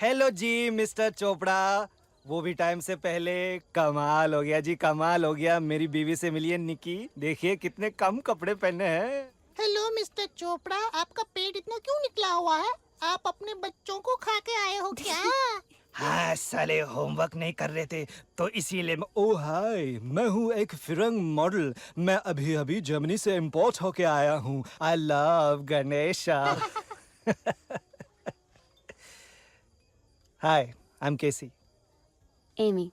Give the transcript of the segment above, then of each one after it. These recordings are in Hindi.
हेलो जी मिस्टर चोपड़ा। वो भी टाइम से पहले। कमाल हो गया जी, कमाल हो गया। मेरी बीवी से मिलिए निकी, देखिए कितने कम कपड़े पहने हैं। हेलो मिस्टर चोपड़ा, आपका पेट इतना क्यों निकला हुआ है? आप अपने बच्चों को खा के आए हो क्या? हाँ साले होमवर्क नहीं कर रहे थे तो इसीलिए ओ हाय, मैं हूँ एक फिरंग मॉडल। मैं अभी अभी जर्मनी से इम्पोर्ट होके आया हूँ। I love Ganesha. Hi, I am KC. Amy.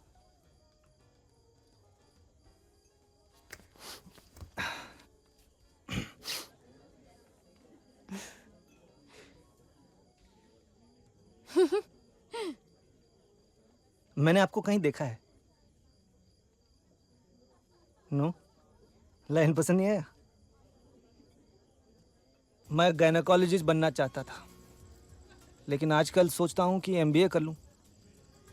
मैंने आपको कहीं देखा है? नो, लाइन पसंद नहीं आया। मैं गायनेकोलॉजिस्ट बनना चाहता था, लेकिन आजकल सोचता हूँ कि एमबीए कर लूँ,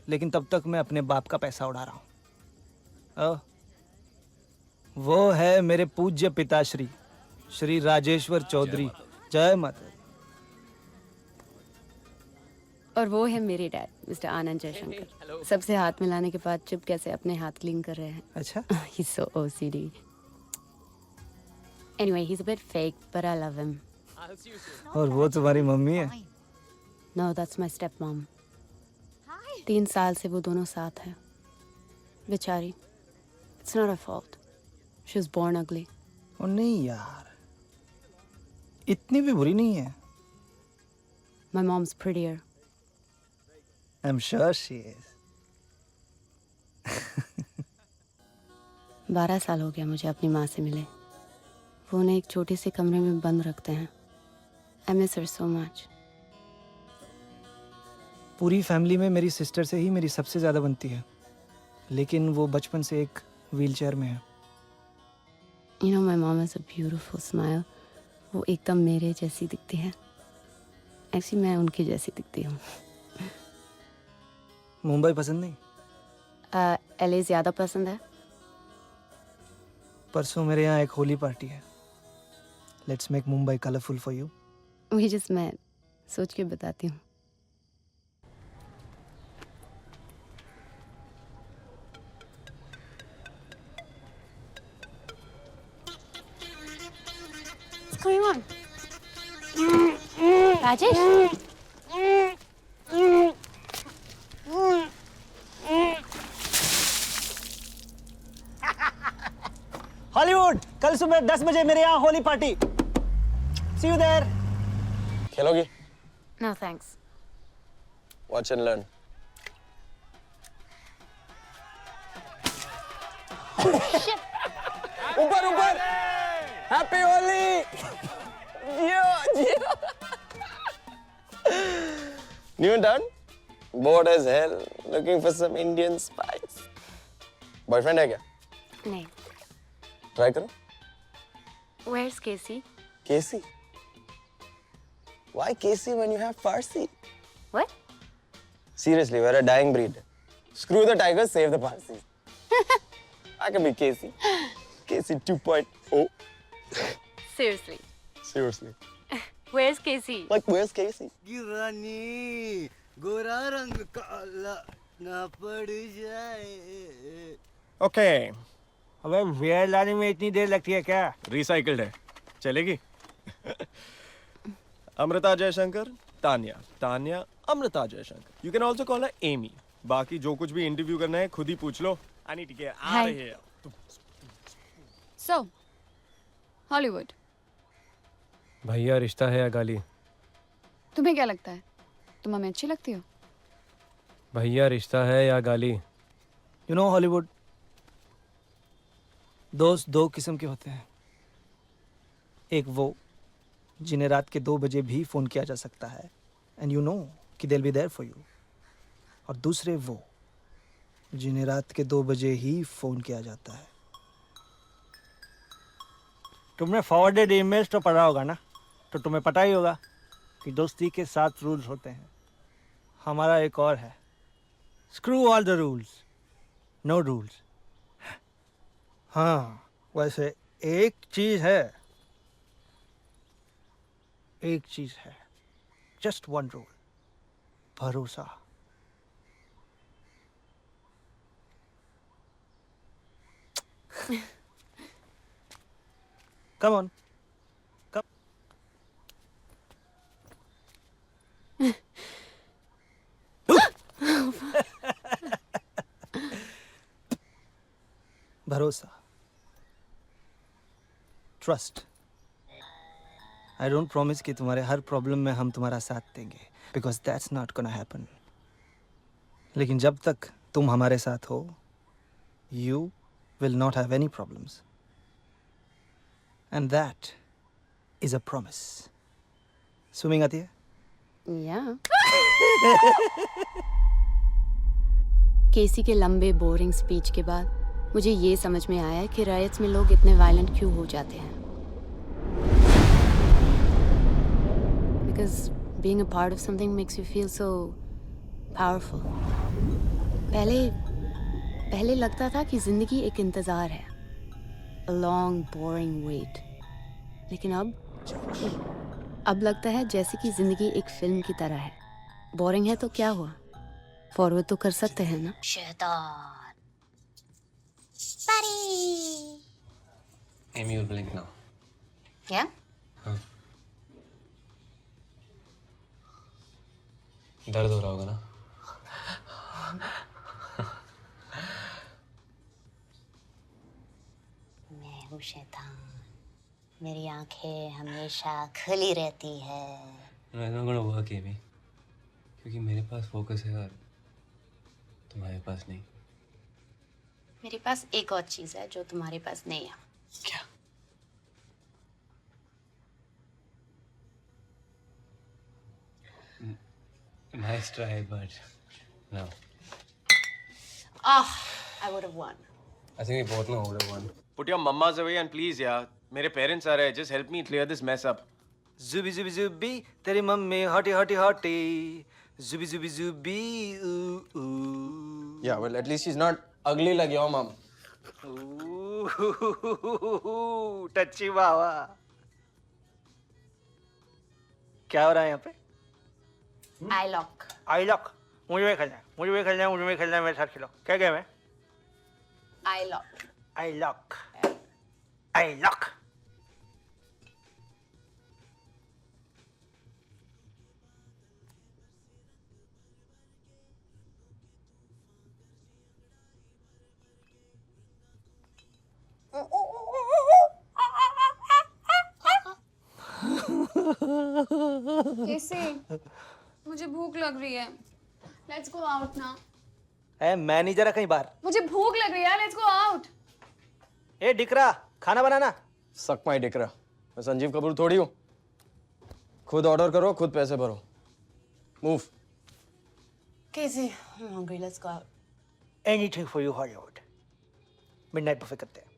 लेकिन तब तक मैं अपने बाप का पैसा उड़ा रहा हूँ। वो है मेरे पूज्य पिताश्री श्री राजेश्वर चौधरी। जय माता। और वो है मेरे डैड मिस्टर आनंद जयशंकर। सबसे हाथ मिलाने के बाद चुप कैसे अपने हाथ क्लीन कर रहे हैं। अच्छा। He's so OCD. Anyway, he's a bit fake, but I love him. और वो तुम्हारी मम्मी है? No, that's my stepmom. 3 साल से वो दोनों साथ हैं। बेचारी। It's not her fault. She was born ugly. ओ नहीं यार, इतनी भी बुरी नहीं है। My mom's prettier. I'm sure she is. 12 साल हो गया मुझे अपनी माँ से मिले। वो उन्हें एक छोटे से कमरे में बंद रखते हैं। I miss her so much. पूरी फैमिली में मेरी सिस्टर से ही मेरी सबसे ज्यादा बनती है, लेकिन वो बचपन से एक व्हीलचेयर में है। You know, my mom has a beautiful smile. वो एकदम मेरे जैसी दिखती है। ऐसी मैं उनकी जैसी दिखती हूँ। मुंबई पसंद नहीं? LA ज़्यादा पसंद है। परसों मेरे यहाँ एक होली पार्टी है। Let's make Mumbai colourful for you. We just met. सोच के बताती हूँ। What's going on? Rajesh? Hollywood, कल सुबह 10 बजे मेरे यहाँ Holi party. See you there. खेलोगी? No thanks. Watch and learn. ऊपर ऊपर! Happy Holi! Jio Jio! New in town? Bored as hell, looking for some Indian spice. Boyfriend है क्या? नहीं. Try करो. Where's Casey? Casey? Why Casey when you have Farsi? What? Seriously, we're a dying breed. Screw the tigers, save the Parsis. I can be Casey. Casey 2.0. Seriously. Seriously. Where's Casey? Like, where's Casey? गिरानी गोरा रंग काला ना पड़ जाए। ओके अबे वेयर लाने में इतनी देर लगती है क्या? रिसाइकल्ड है, चलेगी। Amrita Jaishankar, Tanya, Tanya Amrita Jaishankar. You can also call her Amy. बाकी जो कुछ भी इंटरव्यू करना है खुद ही पूछ लो। I need to get out of here. So, Hollywood. भैया रिश्ता है या गाली? तुम्हें क्या लगता है? तुम हमें अच्छी लगती हो? भैया रिश्ता है या गाली? यू नो हॉलीवुड, दोस्त दो किस्म के होते हैं। एक वो जिन्हें रात के 2 बजे भी फोन किया जा सकता है एंड यू नो कि they will be there for you, और दूसरे वो जिन्हें रात के 2 बजे ही फोन किया जाता है। तुमने फॉरवर्डेड ईमेल्स तो पढ़ा होगा ना, तो तुम्हें पता ही होगा कि दोस्ती के 7 रूल्स होते हैं। हमारा एक और है, screw all the rules, no rules. हाँ वैसे एक चीज है, जस्ट वन रूल, भरोसा। Come on. Come. भरोसा. Trust. I don't promise कि तुम्हारे हर प्रॉब्लम में हम तुम्हारा साथ देंगे, because that's not gonna happen. लेकिन जब तक तुम हमारे साथ हो, you will not have any problems. And that is a promise. Swimming आती है? Yeah. केसी के लंबे बोरिंग स्पीच के बाद मुझे ये समझ में आया कि रायट्स में लोग इतने वायलेंट क्यों हो जाते हैं. Because being a part of something makes you feel so powerful. पहले लगता था कि जिंदगी एक इंतजार है, a long boring wait. लेकिन अब लगता है जैसे कि जिंदगी एक फिल्म की तरह है. बोरिंग है तो क्या हुआ, फॉरवर्ड तो कर सकते हैं ना. शैतान. Buddy. Amy will blink now. क्या? दर्द हो रहा होगा ना? मैं हूँ शैतान. मेरी आंखें हमेशा खुली रहती है. मैं not gonna work, Amy. क्योंकि मेरे पास फोकस है और तुम्हारे पास नहीं. मेरे पास एक और चीज है जो तुम्हारे पास नहीं है. क्या? Nice try, but no. I would have won. I think we both know who would have won. Put your mummas away and please, yeah. मेरे parents आ रहे हैं. Just help me clear this mess up. Zubi zubi zubi, तेरी mummy hottie hottie hottie. Zubi zubi zubi, ooh ooh. Yeah, well, at least she's not ugly like your mom. Ooh, टच्ची बाबा. क्या हो रहा है यहाँ पे? I lock. I lock. मुझे भी खेलना है, मुझे भी खेलना है, मुझे भी खेलना है. मेरे साथ खेलो. क्या गेम है? I lock. I lock. I lock. कैसे? मुझे भूख लग रही है. Let's go out now. ए मैं नहीं जरा कहीं बाहर. मुझे भूख लग रही है. Let's go out. ए डिकरा, खाना बनाना. Suck my dick रहा. मैं संजीव कपूर थोड़ी हूँ. खुद ऑर्डर करो, खुद पैसे भरो. Move. Casey, I'm hungry. Let's go out. Anything for you, Hollywood. Midnight buffet करते हैं.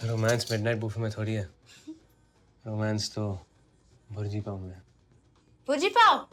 रोमांस मिडनाइट बुफे में थोड़ी है. रोमांस तो भुर्जी पाव में है. भुर्जी पाव.